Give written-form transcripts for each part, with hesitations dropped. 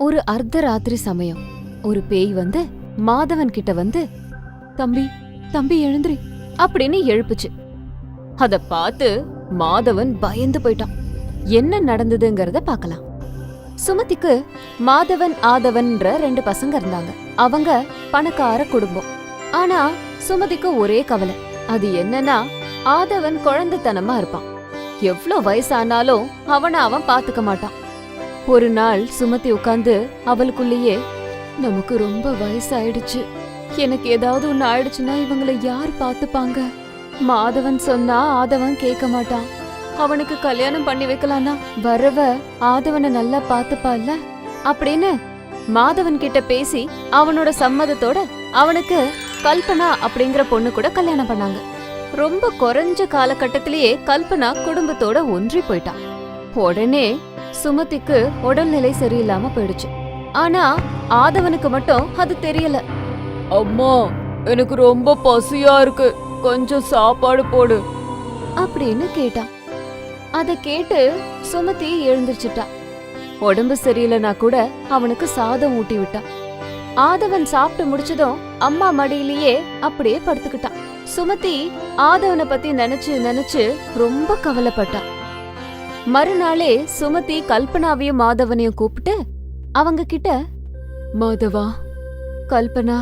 ஒரு அர்த்தராத்திரி சமயம் ஒரு பேய் வந்து மாதவன் கிட்ட வந்து, தம்பி தம்பி எழுந்திரி அப்படின்னு எழுப்புச்சு. அத பார்த்து மாதவன் பயந்து போயிட்டான். என்ன நடந்ததுங்கறத பார்க்கலாம். சுமதிக்கு மாதவன் ஆதவன்ற 2 பசங்க இருந்தாங்க. அவங்க பணக்கார குடும்பம். ஆனா சுமதிக்கு ஒரே கவலை. அது என்னன்னா, ஆதவன் குழந்தைத்தனமா இருப்பான். எவ்ளோ வயசானாலும் அவன் பாத்துக்க மாட்டான். ஒரு நாள் சுமதி உட்கார்ந்து அவளுக்குள்ளேயே, நமக்கு ரொம்ப வயசாயிடுச்சு, எனக்கு ஏதாவது ஒண்ணு ஆயிடுச்சுன்னா இவங்களை யார் பாத்துப்பாங்க? மாதவன் சொன்னா ஆதவன் கேட்க மாட்டான். அவனுக்கு கல்யாணம் பண்ணி வைக்கலான்னா வரவ ஆதவனை நல்லா பாத்துப்பால்ல அப்படின்னு மாதவன் கிட்ட பேசி அவனோட சம்மதத்தோட அவனுக்கு கல்பனா அப்படிங்கிற பொண்ணு கூட கல்யாணம் பண்ணாங்க. ரொம்ப குறைஞ்ச காலகட்டத்திலேயே கல்பனா குடும்பத்தோட ஒன்றி போயிட்டான். உடனே சுமதிக்கு உடல்நிலை சரியில்லாம போயிடுச்சு. ஆனா ஆதவனுக்கு மட்டும் அது தெரியல. அம்மா, எனக்கு ரொம்ப பசியா இருக்கு, கொஞ்சம் சாப்பாடு போடு அப்படின்னு கேட்டான். அத கேட்டு சுமதி எழுந்திருச்சுட்டா. உடம்பு சரியில்லைனா கூட அவனுக்கு சாதம் ஊட்டி விட்டான். ஆதவன் சாப்பிட்டு முடிச்சதும் அம்மா மடியிலேயே அப்படியே படுத்துக்கிட்டான். சுமதி ஆதவனை பத்தி நினைச்சு ரொம்ப கவலைப்பட்டான். மறுநாளே சுமதி கல்பனாவையும் மாதவனையும் கூப்பிட்டு அவங்க கிட்ட, மாதவா, கல்பனா,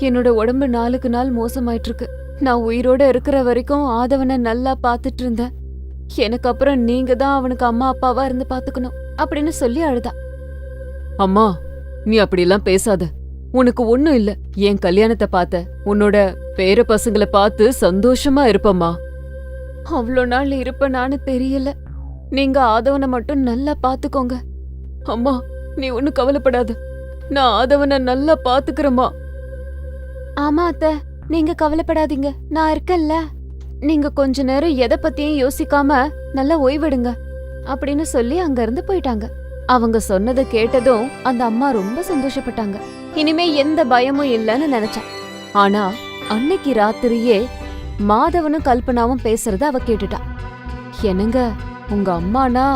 என்னோட உடம்பு நாளுக்கு நாள் மோசமாயிட்டு இருக்கு. நான் உயிரோட இருக்கிற வரைக்கும் ஆதவனை நல்லா பாத்துட்டு இருந்தேன். எனக்கு அப்புறம் நீங்க தான் அவனுக்கு அம்மா அப்பாவா இருந்து பாத்துக்கணும் அப்படின்னு சொல்லி அழுதா. அம்மா, நீ அப்படியெல்லாம் பேசாத. உனக்கு ஒண்ணும் இல்ல. என் கல்யாணத்தை பார்த்த உன்னோட பேர பசங்களை பார்த்து சந்தோஷமா இருப்பம்மா. அவ்வளோ நாள் இருப்பனான்னு தெரியல. நீங்க ஆதவனை மட்டும் நல்லா பாத்துக்கோங்க. அம்மா, நீ ஒன்னும் கவலைப்படாத. நான் ஆதவனை நல்லா பாத்துக்கிறேம்மா. ஆமா அத்த, நீங்க கவலைப்படாதீங்க, நான் இருக்கேன்ல. நீங்க கொஞ்ச நேரம் எதை பத்தியும் யோசிக்காம நல்லா ஓய்வெடுங்க அப்படின்னு சொல்லி அங்க இருந்து போயிட்டாங்க. அவங்க சொன்னதை கேட்டதும் அந்த அம்மா ரொம்ப சந்தோஷப்பட்டாங்க. இனிமே எந்த பயமும் இல்லைன்னு நினைச்சான். ஆனா அன்னைக்கு ராத்திரியே மாதவனும் கல்பனாவும் பேசுறத அவ கேட்டுட்டா. என்னங்க, உங்க அம்மானா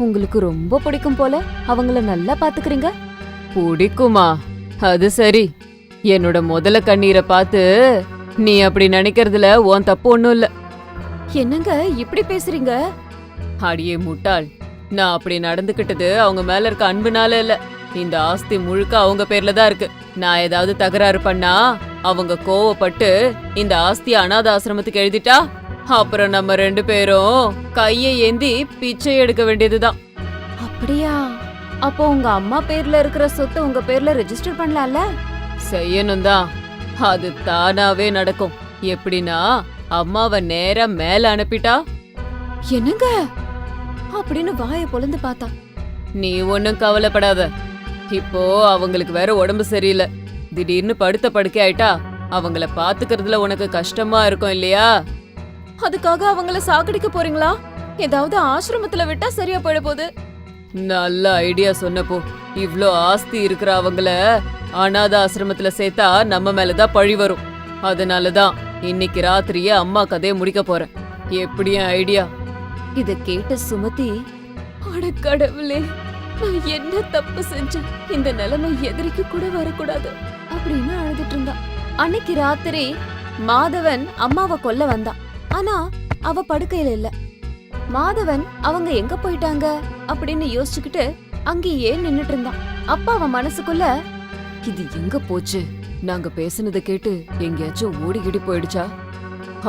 உங்களுக்கு ரொம்ப பிடிக்கும் போல, அவங்கள நல்லா பாத்துக்கிறீங்க. பிடிக்குமா? அது சரி. என்னோட முதல கண்ணீரை பார்த்து நீ அப்படி நினைக்கிறதுல உன் தப்பு ஒண்ணும் இல்ல. என்னங்க இப்படி பேசுறீங்க? அடியே முட்டாள், நான் அப்படி நடந்துகிட்டது அவங்க மேல இருக்க அன்புனால இல்ல. இந்த ஆஸ்தி முழுக்க அவங்க பேர்ல தான் இருக்கு. நான் ஏதாவது தகராறு பண்ணா அவங்க கோவப்பட்டு இந்த ஆஸ்திய அனாத ஆசிரமத்துக்கு எழுதிட்டா அப்புறம் நம்ம 2 பேரும் கையை ஏந்தி பிச்சை எடுக்க வேண்டியதுதான். அப்படியா? அப்போ உங்க அம்மா பேர்ல இருக்கிற சொத்தை உங்க பேர்ல ரெஜிஸ்டர் பண்ணலாம்ல? செய்யணும் தான். அது தானாவே நடக்கும். எப்படின்னா, அம்மாவை நேரா மேல அனுப்பிட்டா. என்னங்க அப்படின்னு வாயை பொளந்து பார்த்தா. நீ ஒன்னும் கவலைப்படாத. இப்போ அவங்களுக்கு வேற உடம்பு சரியில்லை. திடீர்னு படுத்த படுக்கை ஆயிட்டா அவங்கள பாத்துக்கிறதுல உனக்கு கஷ்டமா இருக்கும் இல்லையா? அதுக்காக அவங்கள சாகடிக்க போறீங்களா? ஏதாவது ஆசிரமத்துல விட்டா சரியா போயிட போகுது. நல்ல ஐடியா சொன்னப்போ. இவ்ளோ ஆஸ்தி இருக்கிற அவங்கள அனாத ஆசிரமத்துல சேர்த்தா நம்ம மேலதான் பழி வரும். அதனாலதான் இன்னைக்கு ராத்திரியே அம்மா கதையை முடிக்க போறேன். எப்படியும் ஐடியா? இத கேட்ட சுமதி, அட கடவுளே, நான் என்ன தப்பு செஞ்சேன்? இந்த நிலைமை எதிரிக்கு கூட வரக்கூடாது அப்படின்னு அழுதுட்டு இருந்தா. அன்னைக்கு ராத்திரி மாதவன் அம்மாவை கொல்ல வந்தான். ஆனா அவ படுக்கையில இல்ல. மாதவன் அவங்க எங்க போயிட்டாங்க அப்படின்னு யோசிச்சுக்கிட்டு அங்கேயே நின்னுட்டு இருந்தான். அப்பா அவன் மனசுக்குள்ள, இது எங்க போச்சு? நாங்க பேசுனதை கேட்டு எங்கேயாச்சும் ஓடிக்கிடி போயிடுச்சா?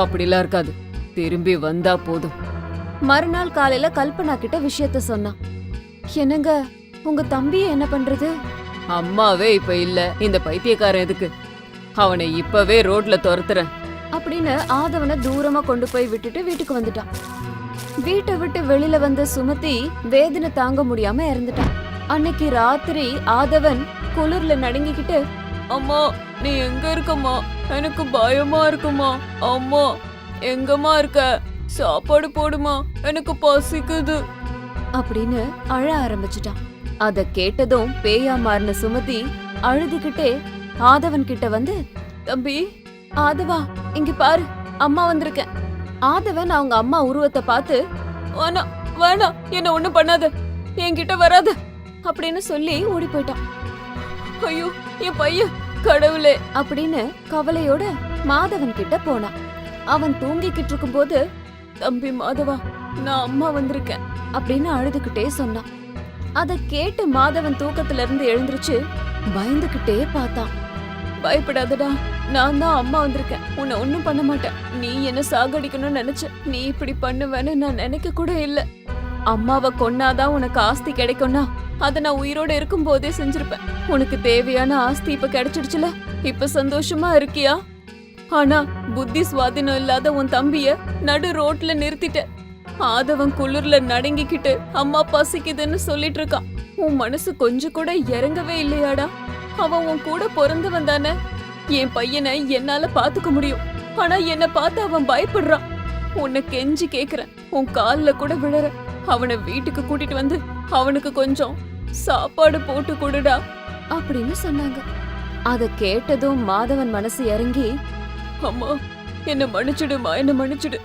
அப்படிலாம் இருக்காது, திரும்பி வந்தா போதும். மறுநாள் காலையில கல்பனா கிட்ட விஷயத்த சொன்னான். என்னங்க, உங்க தம்பிய என்ன பண்றது? அம்மாவே இப்ப இல்ல, இந்த பைத்தியக்காரன் எதுக்கு? அவனை இப்பவே ரோட்ல துரத்துறேன் அப்படின்னு ஆதவனை தூரமா கொண்டு போய் விட்டுட்டு வீட்டுக்கு வந்துட்டான். வீட்டை விட்டு வெளியில வந்த சுமதி வேதனை தாங்க முடியாம இறந்துட்டான். அன்னைக்கு ராத்திரி ஆதவன் குளிர்ல நடுங்கிக்கிட்டு, அம்மா, நீ எங்க இருக்கம்மா? எனக்கு பயமா இருக்குமா? அம்மா, எங்கம்மா இருக்க? சாப்பாடு போடுமா, எனக்கு பசிக்குது அப்படின்னு அழ ஆரம்பிச்சுட்டான். அத கேட்டதும் பேயா மாறின சுமதி அழுதுகிட்டே ஆதவன் கிட்ட வந்து, தம்பி ஆதவா, இங்க பாரு, அம்மா வந்திருக்கேன். ஆதவன் அவங்க அம்மா உருவத்தை பார்த்து, வேணாம் வேணாம், என்ன ஒண்ணும் பண்ணாத, என்கிட்ட வராத அப்படின்னு சொல்லி ஓடி போயிட்டான். ஐயோ என் பையன், கடவுளே அப்படின்னு கவலையோட மாதவன் கிட்ட போனான். அவன் தூங்கிக்கிட்டு இருக்கும்போது, தம்பி மாதவா, நான் அம்மா வந்திருக்கேன் அப்படின்னு அழுதுகிட்டே சொன்னான். அத கேட்டு மாதவன் தூக்கத்துல இருந்து எழுந்திருச்சு பயந்துகிட்டே பார்த்தான். பயப்படாதடா, நான் தான் அம்மா வந்திருக்கேன், உன்னை ஒண்ணும் பண்ண மாட்டேன். நீ என்ன சாகடிக்கணும்னு நினைச்ச, நீ இப்படி பண்ணுவேன்னு நான் நினைக்க கூட இல்ல. அம்மாவை கொன்னாதான் உனக்கு ஆஸ்தி கிடைக்கும்னா அத நான் உயிரோட இருக்கும் போதே செஞ்சிருப்பேன். உனக்கு தேவையான ஆஸ்தி இப்ப கிடைச்சிடுச்சுல, இப்ப சந்தோஷமா இருக்கியா? ஆனா புத்தி சுவாதீனம் இல்லாத உன் தம்பிய நடு ரோட்ல நிறுத்திட்ட. ஆதவன் குளிர்ல நடுங்கிக்கிட்டு அம்மா பசிக்குதுன்னு சொல்லிட்டு இருக்கான். உன் மனசு கொஞ்சம் கூட இறங்கவே இல்லையாடா? அவன் உன் கூட பிறந்தவன் தானே. என் பையனை என்னால பாத்துக்க முடியும், ஆனா என்ன பார்த்து அவன் பயப்படுறான். உன்னை கெஞ்சி கேக்குறேன், உன் கால்ல கூட விழற. அவனை வீட்டுக்கு கூட்டிட்டு வந்து அவனுக்கு கொஞ்சம் சாப்பாடு போட்டு கொடுடா அப்படின்னு சொன்னாங்க. அத கேட்டதும் மாதவன் மனசு இறங்கி, அம்மா என்ன மன்னிச்சிடுமா, என்ன மன்னிச்சிடு.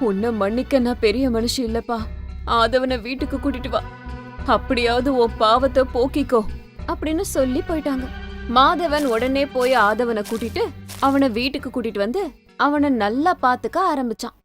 உன்னை மன்னிக்க நான் பெரிய மனுஷி இல்லப்பா. ஆதவனை வீட்டுக்கு கூட்டிட்டு வா, அப்படியாவது உன் பாவத்தை போக்கிக்கோ அப்படின்னு சொல்லி போயிட்டாங்க. மாதவன் உடனே போய் ஆதவனை கூட்டிட்டு அவனை வீட்டுக்கு கூட்டிட்டு வந்து அவனை நல்லா பாத்துக்க ஆரம்பிச்சான்.